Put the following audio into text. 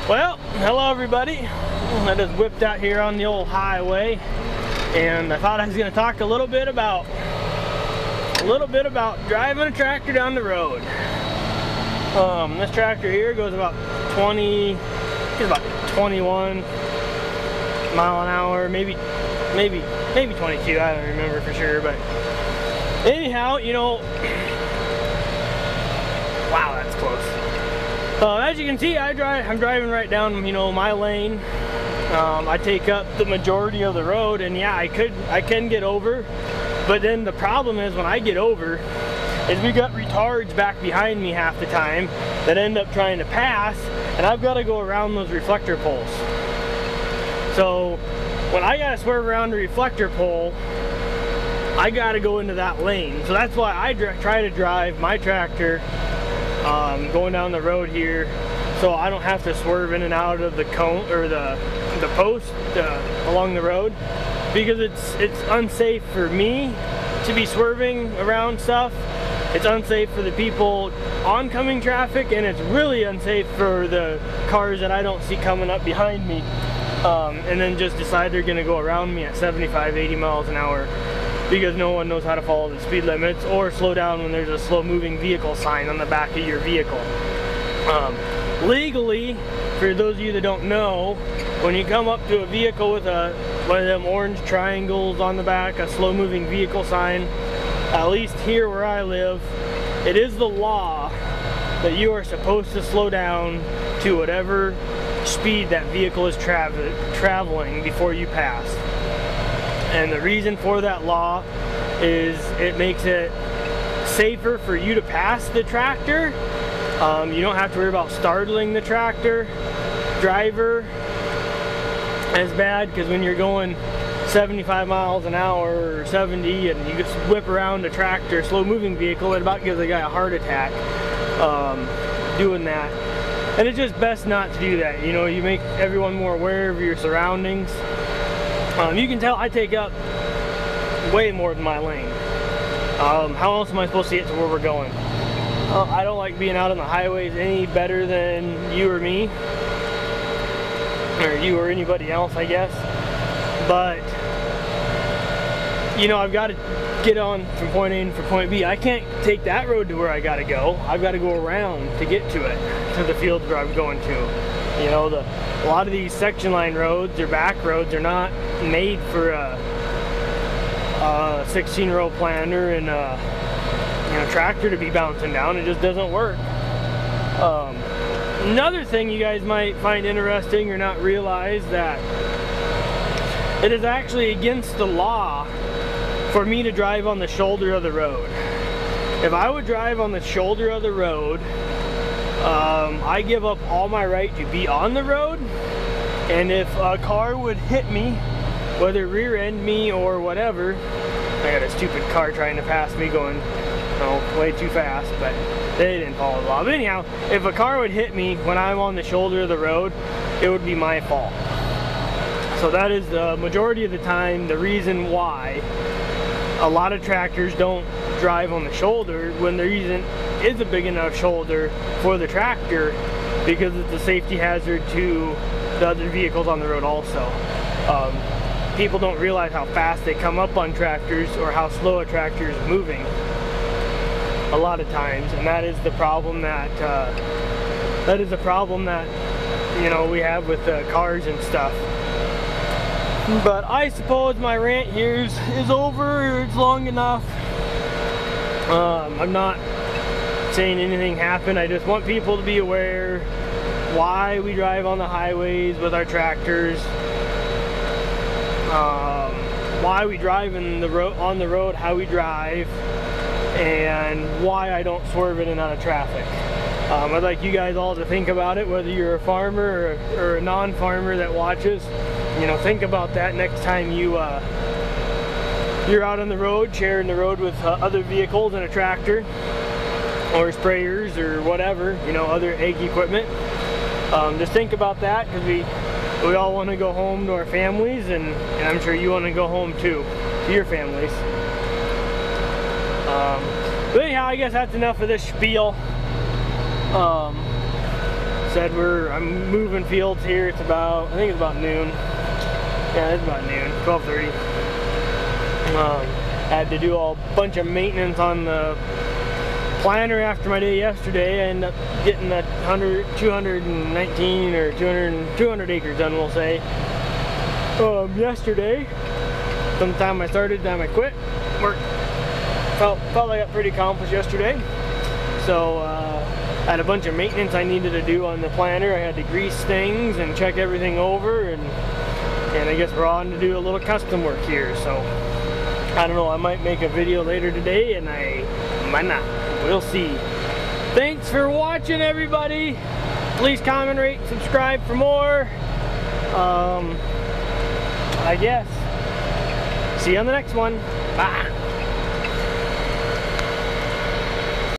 Well, hello everybody. I just whipped out here on the old highway, and I thought I was going to talk a little bit about driving a tractor down the road. This tractor here goes about 21 mile an hour, maybe 22. I don't remember for sure, but anyhow, you know, wow, that's close. As you can see, I'm driving right down, you know, my lane. I take up the majority of the road, and yeah, I can get over, but then the problem is when I get over is we got retards back behind me half the time that end up trying to pass, and I've got to go around those reflector poles. So when I gotta swerve around the reflector pole, I gotta go into that lane. So that's why I try to drive my tractor going down the road here, so I don't have to swerve in and out of the cone or the post along the road, because it's unsafe for me to be swerving around stuff. It's unsafe for the people oncoming traffic, and it's really unsafe for the cars that I don't see coming up behind me, and then just decide they're gonna go around me at 75-80 miles an hour because no one knows how to follow the speed limits or slow down when there's a slow moving vehicle sign on the back of your vehicle. Legally, for those of you that don't know, when you come up to a vehicle with one of them orange triangles on the back, a slow moving vehicle sign, at least here where I live, it is the law that you are supposed to slow down to whatever speed that vehicle is traveling before you pass. And the reason for that law is it makes it safer for you to pass the tractor. You don't have to worry about startling the tractor driver as bad, because when you're going 75 miles an hour or 70 and you just whip around a tractor, slow moving vehicle, it about gives a guy a heart attack doing that. And it's just best not to do that. You know, you make everyone more aware of your surroundings. You can tell I take up way more than my lane. How else am I supposed to get to where we're going? I don't like being out on the highways any better than you or me, or you or anybody else, I guess. But you know, I've got to get on from point A to point B. I can't take that road to where I got to go. I've got to go around to get to it, to the field where I'm going to. You know, a lot of these section line roads or back roads are not made for a 16-row planter and a tractor to be bouncing down. It just doesn't work. Another thing you guys might find interesting or not realize, that it is actually against the law for me to drive on the shoulder of the road. If I would drive on the shoulder of the road, I give up all my right to be on the road, and if a car would hit me, whether rear end me or whatever, I got a stupid car trying to pass me going way too fast, but they didn't follow the law. But anyhow, if a car would hit me when I'm on the shoulder of the road, it would be my fault. So that is the majority of the time the reason why a lot of tractors don't drive on the shoulder when there is a big enough shoulder for the tractor, because it's a safety hazard to the other vehicles on the road also. People don't realize how fast they come up on tractors or how slow a tractor is moving a lot of times, and that is the problem that you know, we have with cars and stuff. But I suppose my rant here is over. It's long enough. I'm not saying anything happened. I just want people to be aware why we drive on the highways with our tractors, why we drive on the road, how we drive, and why I don't swerve in and out of traffic. I'd like you guys all to think about it, whether you're a farmer or a non-farmer that watches. You know, think about that next time you're out on the road, sharing the road with other vehicles and a tractor, or sprayers, or whatever, you know, other ag equipment. Just think about that, because we all want to go home to our families, and I'm sure you want to go home too, to your families. But anyhow, I guess that's enough of this spiel. said, I'm moving fields here. It's about, I think it's about noon. Yeah, it's about noon, 12:30. Had to do a bunch of maintenance on the planter after my day yesterday. I ended up getting that 219 or 200 acres done, we'll say. Yesterday, sometime I started, time I quit. Felt I got pretty accomplished yesterday. So I had a bunch of maintenance I needed to do on the planter. I had to grease things and check everything over, and I guess we're on to do a little custom work here. So I don't know, I might make a video later today, and I might not. We'll see. Thanks for watching, everybody. Please comment, rate, subscribe for more. I guess. See you on the next one. Bye.